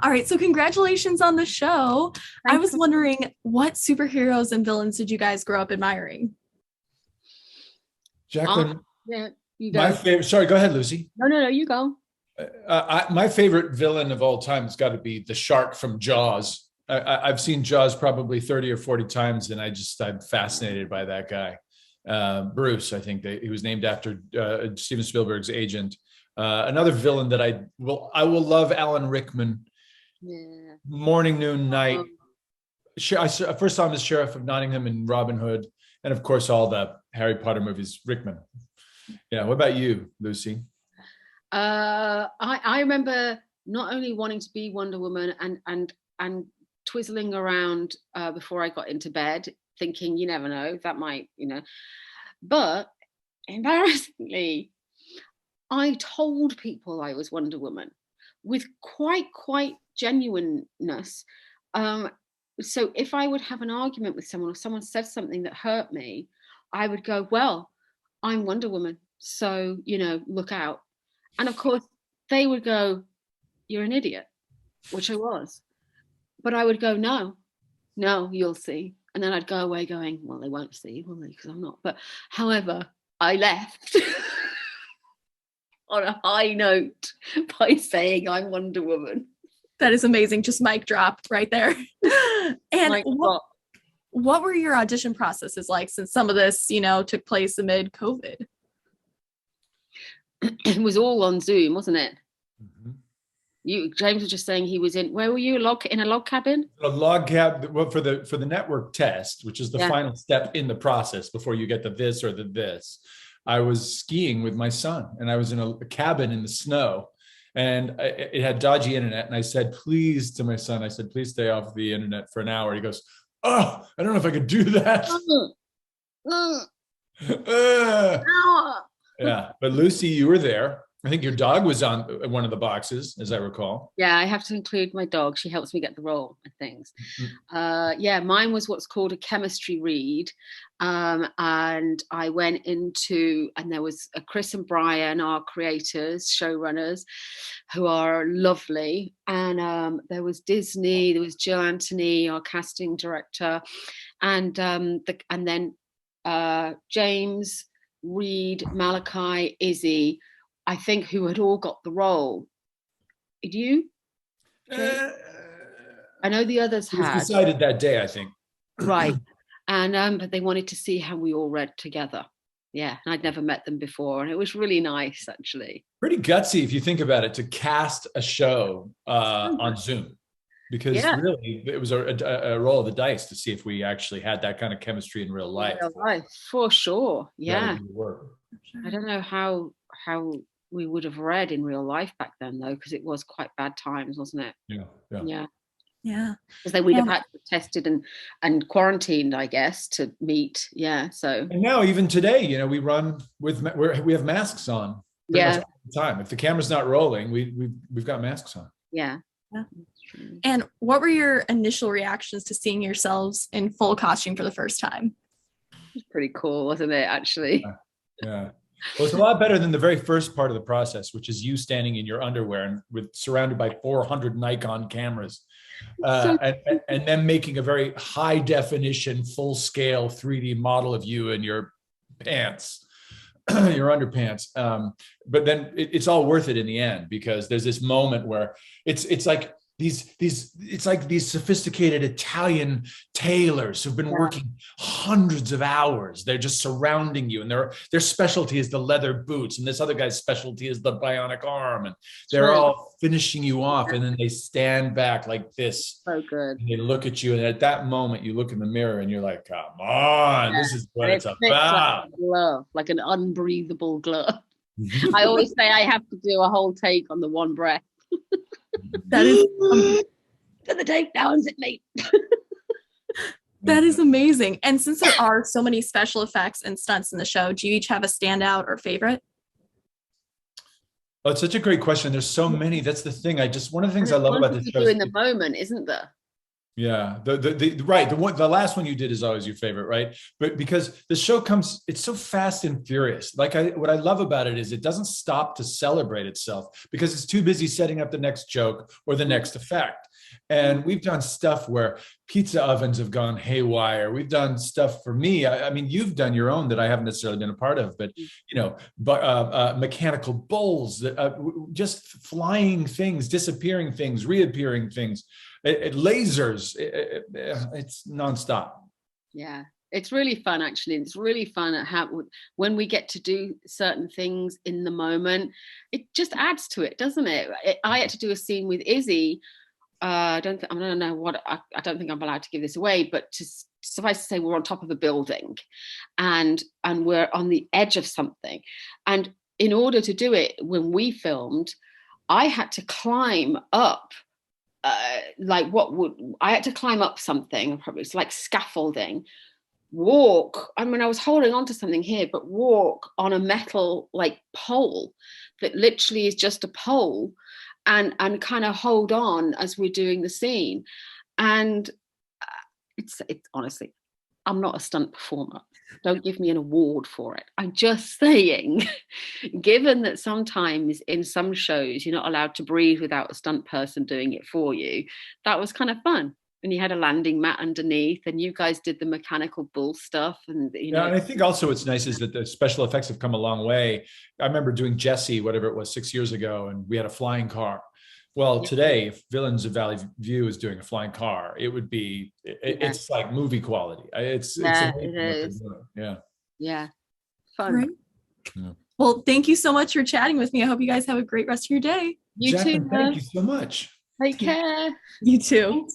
All right, so congratulations on the show. I Thank was you. wondering, what superheroes and villains did you guys grow up admiring? Ah, Jacklyn, yeah, you my go. favorite. Sorry, go ahead, Lucy. No, you go. My favorite villain of all time has got to be the shark from Jaws. I've seen Jaws probably 30 or 40 times, and I'm fascinated by that guy. Bruce, I think he was named after Steven Spielberg's agent. Another villain that I will love Alan Rickman. Yeah. Morning, noon, night. Um, I first saw him as Sheriff of Nottingham and Robin Hood, and of course all the Harry Potter movies. Rickman. Yeah. What about you, Lucy? I remember not only wanting to be Wonder Woman and twizzling around before I got into bed, thinking you never know, that might, but embarrassingly, I told people I was Wonder Woman with quite genuineness. Um, so if I would have an argument with someone or someone said something that hurt me, I would go, well, I'm Wonder Woman, so look out. And of course, they would go, you're an idiot, which I was. But I would go, no, no, you'll see. And then I'd go away going, well, they won't see, will they? Because I'm not. But however, I left on a high note by saying I'm Wonder Woman. That is amazing. Just mic dropped right there. And Like, what were your audition processes like, since some of this, took place amid COVID? it was all on Zoom, wasn't it? Mm-hmm. James was just saying he was in. Where were you? In a log cabin? A log cab. Well, for the network test, which is the final step in the process before you get the this or the this. I was skiing with my son, and I was in a cabin in the snow, and it had dodgy internet. And I said, "Please," to my son, I said, "Please stay off the internet for an hour." He goes, "Oh, I don't know if I could do that." Yeah, but Lucy, you were there. I think your dog was on one of the boxes, as I recall. Yeah, I have to include my dog. She helps me get the role and things. Yeah, mine was what's called a chemistry read. And I went into, and there was Chris and Brian, our creators, showrunners, who are lovely. And there was Disney, there was Jill Anthony, our casting director, and then James, Reed, Malachi, Izzy, I think, who had all got the role. Did you? I know the others It was had. decided that day, I think. Right. And but they wanted to see how we all read together. Yeah, and I'd never met them before, and it was really nice, actually. Pretty gutsy, if you think about it, to cast a show on Zoom, because really it was a roll of the dice to see if we actually had that kind of chemistry in real life. Real life, for sure. Yeah. I don't know how we would have read in real life back then, though, because it was quite bad times, wasn't it? Yeah. Because they would have had to be tested and quarantined, I guess, to meet. Yeah. So. And now, even today, we run we have masks on. Much all the time. If the camera's not rolling, we've got masks on. Yeah. And what were your initial reactions to seeing yourselves in full costume for the first time? It was pretty cool, wasn't it, actually? Yeah. Well, it's a lot better than the very first part of the process, which is you standing in your underwear and surrounded by 400 Nikon cameras, and then making a very high definition, full scale 3D model of you in your pants, your underpants. But then it's all worth it in the end, because there's this moment where it's like these sophisticated Italian tailors who've been working hundreds of hours. They're just surrounding you, and their specialty is the leather boots, and this other guy's specialty is the bionic arm, and they're all finishing you off, and then they stand back like this. So good. And they look at you, and at that moment, you look in the mirror, and you're like, "Come on, this is what it's about." Like a glove, like an unbreathable glove. I always say I have to do a whole take on the one breath. That is to the tape now, is it me? That is amazing. And since there are so many special effects and stunts in the show, do you each have a standout or favorite? Oh, it's such a great question. There's so many. That's the thing. One of the things I love about this show in the moment, isn't there? Yeah, the last one you did is always your favorite, right? But because the show it's so fast and furious. What I love about it is it doesn't stop to celebrate itself because it's too busy setting up the next joke or the next effect. And we've done stuff where pizza ovens have gone haywire. We've done stuff for me. I mean, you've done your own that I haven't necessarily been a part of, but mechanical bowls, just flying things, disappearing things, reappearing things. Lasers, it's nonstop. Yeah, it's really fun, actually. It's really fun at when we get to do certain things in the moment. It just adds to it, doesn't it? I had to do a scene with Izzy. I don't think I'm allowed to give this away, but to suffice to say, we're on top of a building, and we're on the edge of something. And in order to do it, when we filmed, I had to climb up. I had to climb up something, probably it's like scaffolding, walk. I mean, I was holding on to something here, but walk on a metal like pole that literally is just a pole, and kind of hold on as we're doing the scene. And it's honestly, I'm not a stunt performer. Don't give me an award for it. I'm just saying, given that sometimes in some shows you're not allowed to breathe without a stunt person doing it for you, that was kind of fun. And you had a landing mat underneath, and you guys did the mechanical bull stuff. And and I think also what's nice is that the special effects have come a long way. I remember doing Jesse, whatever it was, 6 years ago, and we had a flying car. Well, today, if Villains of Valley View is doing a flying car, it would be, it's like movie quality. It's amazing it is. Yeah. Fun. Right. Yeah. Well, thank you so much for chatting with me. I hope you guys have a great rest of your day. You Jacklyn, too. thank you so much. Take care. You too.